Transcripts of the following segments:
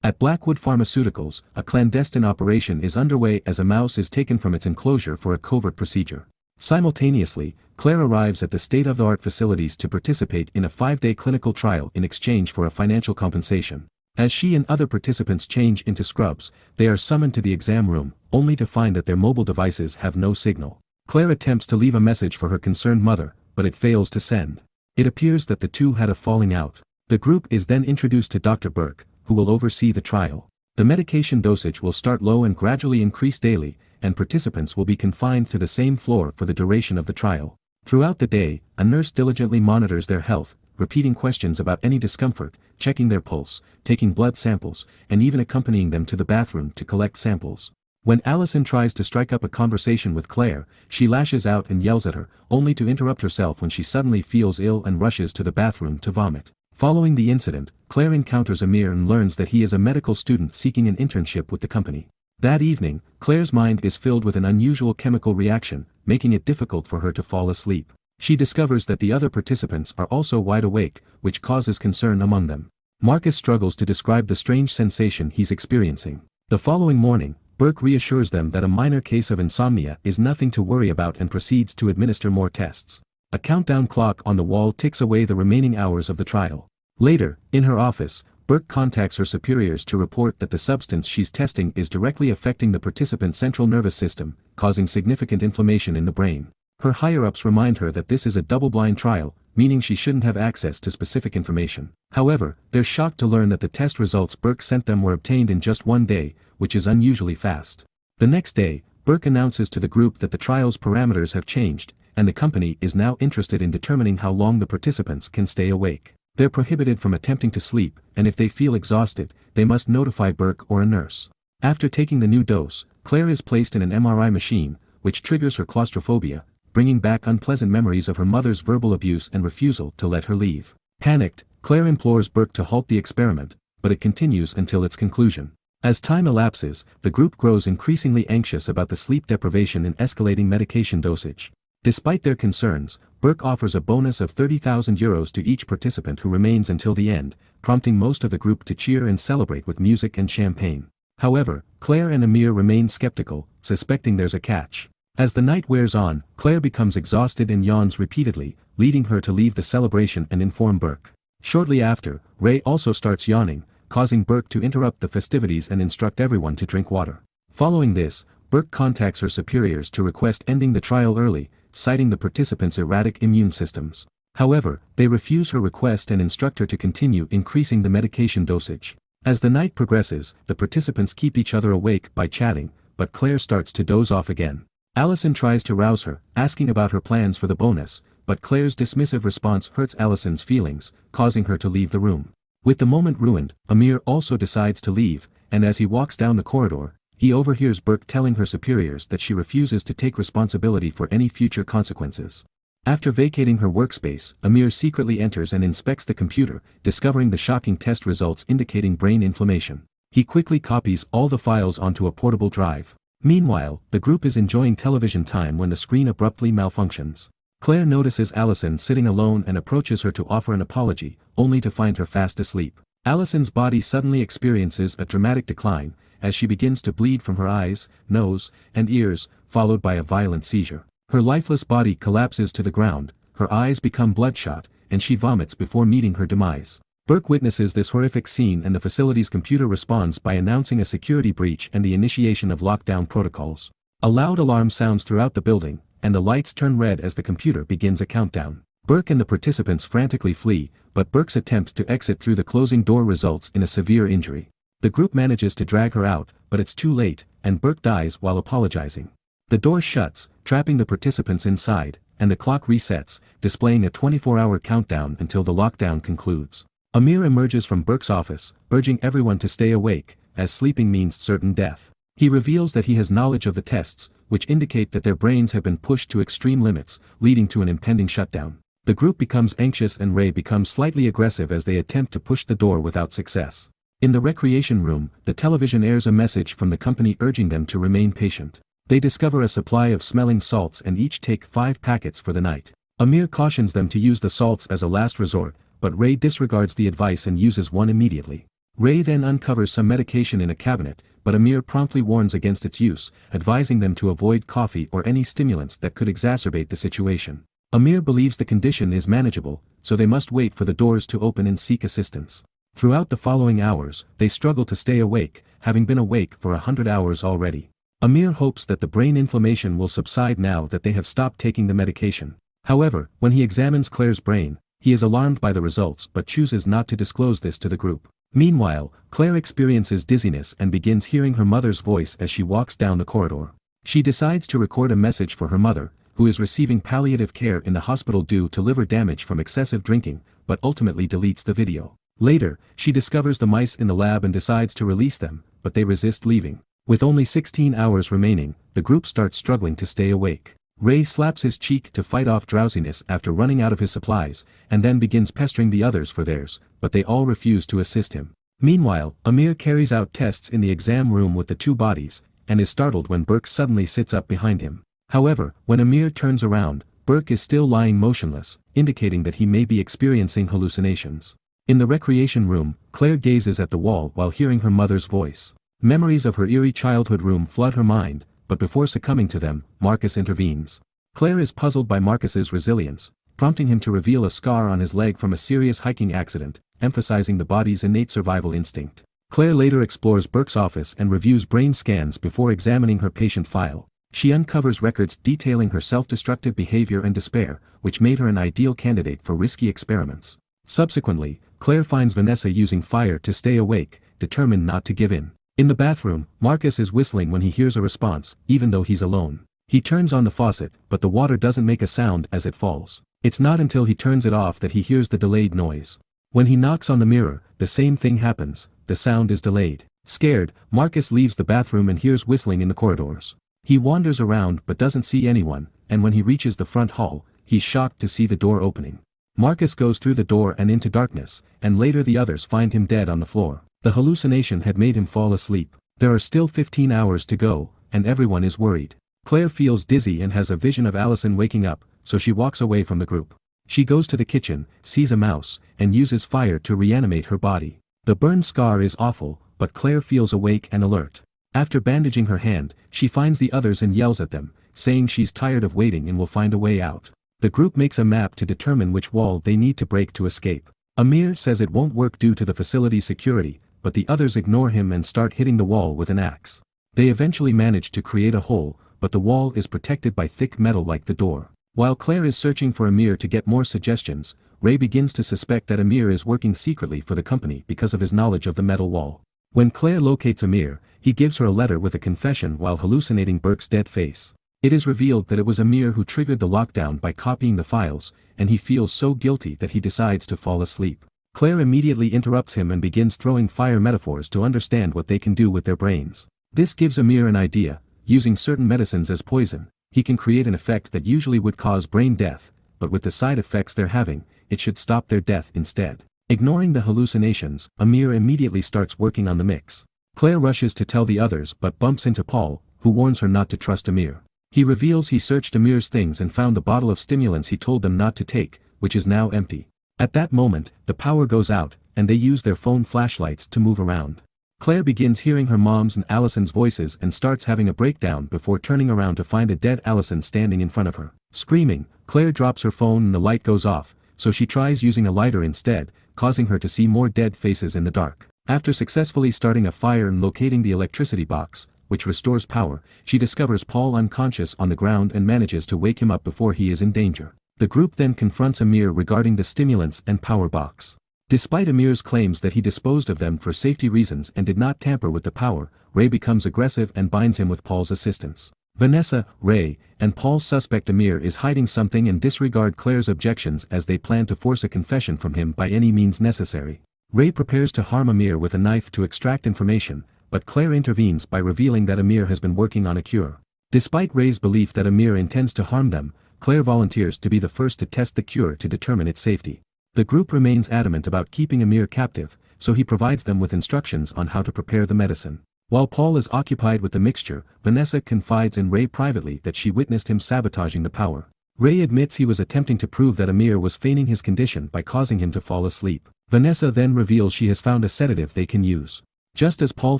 At Blackwood Pharmaceuticals, a clandestine operation is underway as a mouse is taken from its enclosure for a covert procedure. Simultaneously, Claire arrives at the state-of-the-art facilities to participate in a 5-day clinical trial in exchange for a financial compensation. As she and other participants change into scrubs, they are summoned to the exam room, only to find that their mobile devices have no signal. Claire attempts to leave a message for her concerned mother, but it fails to send. It appears that the two had a falling out. The group is then introduced to Dr. Burke, who will oversee the trial. The medication dosage will start low and gradually increase daily, and participants will be confined to the same floor for the duration of the trial. Throughout the day, a nurse diligently monitors their health, repeating questions about any discomfort, checking their pulse, taking blood samples, and even accompanying them to the bathroom to collect samples. When Allison tries to strike up a conversation with Claire, she lashes out and yells at her, only to interrupt herself when she suddenly feels ill and rushes to the bathroom to vomit. Following the incident, Claire encounters Amir and learns that he is a medical student seeking an internship with the company. That evening, Claire's mind is filled with an unusual chemical reaction, making it difficult for her to fall asleep. She discovers that the other participants are also wide awake, which causes concern among them. Marcus struggles to describe the strange sensation he's experiencing. The following morning, Burke reassures them that a minor case of insomnia is nothing to worry about and proceeds to administer more tests. A countdown clock on the wall ticks away the remaining hours of the trial. Later, in her office, Burke contacts her superiors to report that the substance she's testing is directly affecting the participant's central nervous system, causing significant inflammation in the brain. Her higher-ups remind her that this is a double-blind trial, meaning she shouldn't have access to specific information. However, they're shocked to learn that the test results Burke sent them were obtained in just one day, which is unusually fast. The next day, Burke announces to the group that the trial's parameters have changed, and the company is now interested in determining how long the participants can stay awake. They're prohibited from attempting to sleep, and if they feel exhausted, they must notify Burke or a nurse. After taking the new dose, Claire is placed in an MRI machine, which triggers her claustrophobia, bringing back unpleasant memories of her mother's verbal abuse and refusal to let her leave. Panicked, Claire implores Burke to halt the experiment, but it continues until its conclusion. As time elapses, the group grows increasingly anxious about the sleep deprivation and escalating medication dosage. Despite their concerns, Burke offers a bonus of €30,000 to each participant who remains until the end, prompting most of the group to cheer and celebrate with music and champagne. However, Claire and Amir remain skeptical, suspecting there's a catch. As the night wears on, Claire becomes exhausted and yawns repeatedly, leading her to leave the celebration and inform Burke. Shortly after, Ray also starts yawning, causing Burke to interrupt the festivities and instruct everyone to drink water. Following this, Burke contacts her superiors to request ending the trial early, citing the participants' erratic immune systems. However, they refuse her request and instruct her to continue increasing the medication dosage. As the night progresses, the participants keep each other awake by chatting, but Claire starts to doze off again. Allison tries to rouse her, asking about her plans for the bonus, but Claire's dismissive response hurts Allison's feelings, causing her to leave the room. With the moment ruined, Amir also decides to leave, and as he walks down the corridor, he overhears Burke telling her superiors that she refuses to take responsibility for any future consequences. After vacating her workspace, Amir secretly enters and inspects the computer, discovering the shocking test results indicating brain inflammation. He quickly copies all the files onto a portable drive. Meanwhile, the group is enjoying television time when the screen abruptly malfunctions. Claire notices Allison sitting alone and approaches her to offer an apology, only to find her fast asleep. Allison's body suddenly experiences a dramatic decline, as she begins to bleed from her eyes, nose, and ears, followed by a violent seizure. Her lifeless body collapses to the ground, her eyes become bloodshot, and she vomits before meeting her demise. Burke witnesses this horrific scene and the facility's computer responds by announcing a security breach and the initiation of lockdown protocols. A loud alarm sounds throughout the building, and the lights turn red as the computer begins a countdown. Burke and the participants frantically flee, but Burke's attempt to exit through the closing door results in a severe injury. The group manages to drag her out, but it's too late, and Burke dies while apologizing. The door shuts, trapping the participants inside, and the clock resets, displaying a 24-hour countdown until the lockdown concludes. Amir emerges from Burke's office, urging everyone to stay awake, as sleeping means certain death. He reveals that he has knowledge of the tests, which indicate that their brains have been pushed to extreme limits, leading to an impending shutdown. The group becomes anxious and Ray becomes slightly aggressive as they attempt to push the door without success. In the recreation room, the television airs a message from the company urging them to remain patient. They discover a supply of smelling salts and each take 5 packets for the night. Amir cautions them to use the salts as a last resort, but Ray disregards the advice and uses one immediately. Ray then uncovers some medication in a cabinet, but Amir promptly warns against its use, advising them to avoid coffee or any stimulants that could exacerbate the situation. Amir believes the condition is manageable, so they must wait for the doors to open and seek assistance. Throughout the following hours, they struggle to stay awake, having been awake for 100 hours already. Amir hopes that the brain inflammation will subside now that they have stopped taking the medication. However, when he examines Claire's brain, he is alarmed by the results but chooses not to disclose this to the group. Meanwhile, Claire experiences dizziness and begins hearing her mother's voice as she walks down the corridor. She decides to record a message for her mother, who is receiving palliative care in the hospital due to liver damage from excessive drinking, but ultimately deletes the video. Later, she discovers the mice in the lab and decides to release them, but they resist leaving. With only 16 hours remaining, the group starts struggling to stay awake. Ray slaps his cheek to fight off drowsiness after running out of his supplies, and then begins pestering the others for theirs, but they all refuse to assist him. Meanwhile, Amir carries out tests in the exam room with the two bodies, and is startled when Burke suddenly sits up behind him. However, when Amir turns around, Burke is still lying motionless, indicating that he may be experiencing hallucinations. In the recreation room, Claire gazes at the wall while hearing her mother's voice. Memories of her eerie childhood room flood her mind, but before succumbing to them, Marcus intervenes. Claire is puzzled by Marcus's resilience, prompting him to reveal a scar on his leg from a serious hiking accident, emphasizing the body's innate survival instinct. Claire later explores Burke's office and reviews brain scans before examining her patient file. She uncovers records detailing her self-destructive behavior and despair, which made her an ideal candidate for risky experiments. Subsequently, Claire finds Vanessa using fire to stay awake, determined not to give in. In the bathroom, Marcus is whistling when he hears a response, even though he's alone. He turns on the faucet, but the water doesn't make a sound as it falls. It's not until he turns it off that he hears the delayed noise. When he knocks on the mirror, the same thing happens, the sound is delayed. Scared, Marcus leaves the bathroom and hears whistling in the corridors. He wanders around but doesn't see anyone, and when he reaches the front hall, he's shocked to see the door opening. Marcus goes through the door and into darkness, and later the others find him dead on the floor. The hallucination had made him fall asleep. There are still 15 hours to go, and everyone is worried. Claire feels dizzy and has a vision of Allison waking up, so she walks away from the group. She goes to the kitchen, sees a mouse, and uses fire to reanimate her body. The burn scar is awful, but Claire feels awake and alert. After bandaging her hand, she finds the others and yells at them, saying she's tired of waiting and will find a way out. The group makes a map to determine which wall they need to break to escape. Amir says it won't work due to the facility's security, but the others ignore him and start hitting the wall with an axe. They eventually manage to create a hole, but the wall is protected by thick metal like the door. While Claire is searching for Amir to get more suggestions, Ray begins to suspect that Amir is working secretly for the company because of his knowledge of the metal wall. When Claire locates Amir, he gives her a letter with a confession while hallucinating Burke's dead face. It is revealed that it was Amir who triggered the lockdown by copying the files, and he feels so guilty that he decides to fall asleep. Claire immediately interrupts him and begins throwing fire metaphors to understand what they can do with their brains. This gives Amir an idea: using certain medicines as poison, he can create an effect that usually would cause brain death, but with the side effects they're having, it should stop their death instead. Ignoring the hallucinations, Amir immediately starts working on the mix. Claire rushes to tell the others but bumps into Paul, who warns her not to trust Amir. He reveals he searched Amir's things and found the bottle of stimulants he told them not to take, which is now empty. At that moment, the power goes out, and they use their phone flashlights to move around. Claire begins hearing her mom's and Allison's voices and starts having a breakdown before turning around to find a dead Allison standing in front of her. Screaming, Claire drops her phone and the light goes off, so she tries using a lighter instead, causing her to see more dead faces in the dark. After successfully starting a fire and locating the electricity box, which restores power, she discovers Paul unconscious on the ground and manages to wake him up before he is in danger. The group then confronts Amir regarding the stimulants and power box. Despite Amir's claims that he disposed of them for safety reasons and did not tamper with the power, Ray becomes aggressive and binds him with Paul's assistance. Vanessa, Ray, and Paul's suspect Amir is hiding something and disregard Claire's objections as they plan to force a confession from him by any means necessary. Ray prepares to harm Amir with a knife to extract information, but Claire intervenes by revealing that Amir has been working on a cure. Despite Ray's belief that Amir intends to harm them, Claire volunteers to be the first to test the cure to determine its safety. The group remains adamant about keeping Amir captive, so he provides them with instructions on how to prepare the medicine. While Paul is occupied with the mixture, Vanessa confides in Ray privately that she witnessed him sabotaging the power. Ray admits he was attempting to prove that Amir was feigning his condition by causing him to fall asleep. Vanessa then reveals she has found a sedative they can use. Just as Paul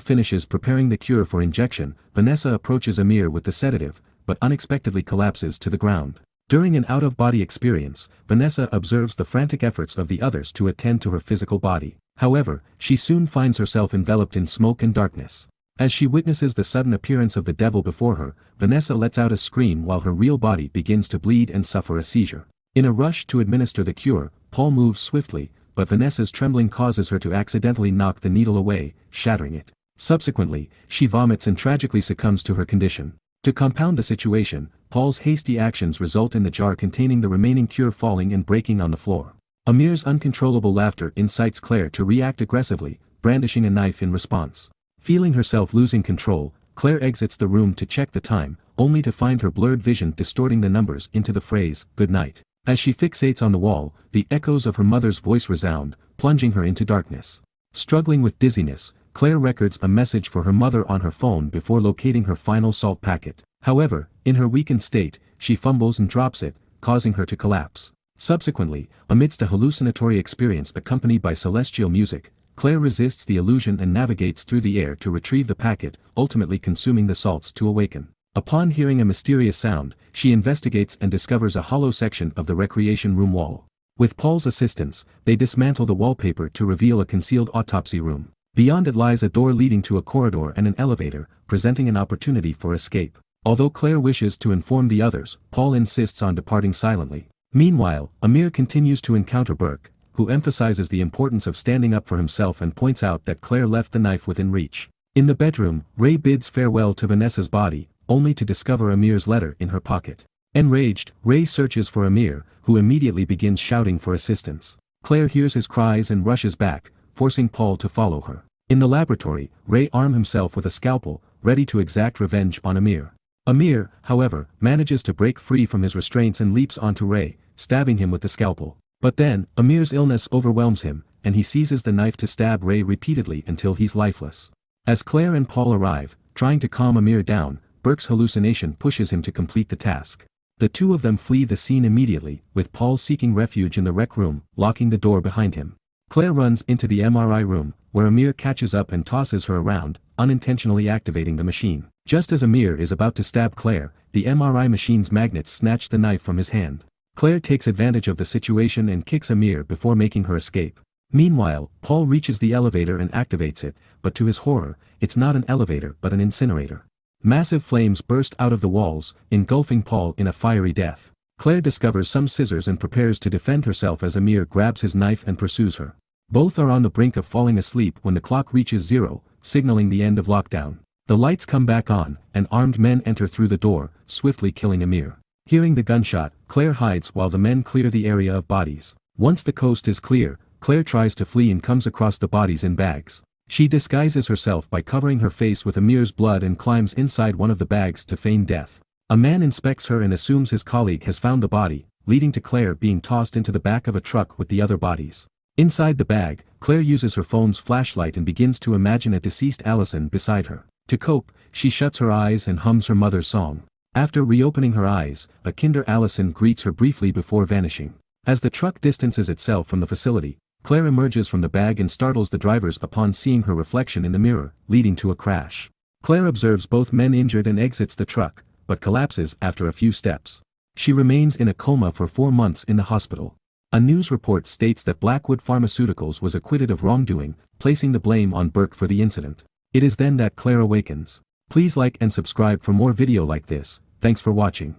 finishes preparing the cure for injection, Vanessa approaches Amir with the sedative, but unexpectedly collapses to the ground. During an out-of-body experience, Vanessa observes the frantic efforts of the others to attend to her physical body. However, she soon finds herself enveloped in smoke and darkness. As she witnesses the sudden appearance of the devil before her, Vanessa lets out a scream while her real body begins to bleed and suffer a seizure. In a rush to administer the cure, Paul moves swiftly, but Vanessa's trembling causes her to accidentally knock the needle away, shattering it. Subsequently, she vomits and tragically succumbs to her condition. To compound the situation, Paul's hasty actions result in the jar containing the remaining cure falling and breaking on the floor. Amir's uncontrollable laughter incites Claire to react aggressively, brandishing a knife in response. Feeling herself losing control, Claire exits the room to check the time, only to find her blurred vision distorting the numbers into the phrase, "Good night." As she fixates on the wall, the echoes of her mother's voice resound, plunging her into darkness. Struggling with dizziness, Claire records a message for her mother on her phone before locating her final salt packet. However, in her weakened state, she fumbles and drops it, causing her to collapse. Subsequently, amidst a hallucinatory experience accompanied by celestial music, Claire resists the illusion and navigates through the air to retrieve the packet, ultimately consuming the salts to awaken. Upon hearing a mysterious sound, she investigates and discovers a hollow section of the recreation room wall. With Paul's assistance, they dismantle the wallpaper to reveal a concealed autopsy room. Beyond it lies a door leading to a corridor and an elevator, presenting an opportunity for escape. Although Claire wishes to inform the others, Paul insists on departing silently. Meanwhile, Amir continues to encounter Burke, who emphasizes the importance of standing up for himself and points out that Claire left the knife within reach. In the bedroom, Ray bids farewell to Vanessa's body, only to discover Amir's letter in her pocket. Enraged, Ray searches for Amir, who immediately begins shouting for assistance. Claire hears his cries and rushes back, forcing Paul to follow her. In the laboratory, Ray arms himself with a scalpel, ready to exact revenge on Amir. Amir, however, manages to break free from his restraints and leaps onto Ray, stabbing him with the scalpel. But then, Amir's illness overwhelms him, and he seizes the knife to stab Ray repeatedly until he's lifeless. As Claire and Paul arrive, trying to calm Amir down, Burke's hallucination pushes him to complete the task. The two of them flee the scene immediately, with Paul seeking refuge in the rec room, locking the door behind him. Claire runs into the MRI room, where Amir catches up and tosses her around, unintentionally activating the machine. Just as Amir is about to stab Claire, the MRI machine's magnets snatch the knife from his hand. Claire takes advantage of the situation and kicks Amir before making her escape. Meanwhile, Paul reaches the elevator and activates it, but to his horror, it's not an elevator but an incinerator. Massive flames burst out of the walls, engulfing Paul in a fiery death. Claire discovers some scissors and prepares to defend herself as Amir grabs his knife and pursues her. Both are on the brink of falling asleep when the clock reaches 0, signaling the end of lockdown. The lights come back on, and armed men enter through the door, swiftly killing Amir. Hearing the gunshot, Claire hides while the men clear the area of bodies. Once the coast is clear, Claire tries to flee and comes across the bodies in bags. She disguises herself by covering her face with Amir's blood and climbs inside one of the bags to feign death. A man inspects her and assumes his colleague has found the body, leading to Claire being tossed into the back of a truck with the other bodies. Inside the bag, Claire uses her phone's flashlight and begins to imagine a deceased Allison beside her. To cope, she shuts her eyes and hums her mother's song. After reopening her eyes, a kinder Allison greets her briefly before vanishing. As the truck distances itself from the facility, Claire emerges from the bag and startles the drivers upon seeing her reflection in the mirror, leading to a crash. Claire observes both men injured and exits the truck, but collapses after a few steps. She remains in a coma for 4 months in the hospital. A news report states that Blackwood Pharmaceuticals was acquitted of wrongdoing, placing the blame on Burke for the incident. It is then that Claire awakens. Please like and subscribe for more video like this. Thanks for watching.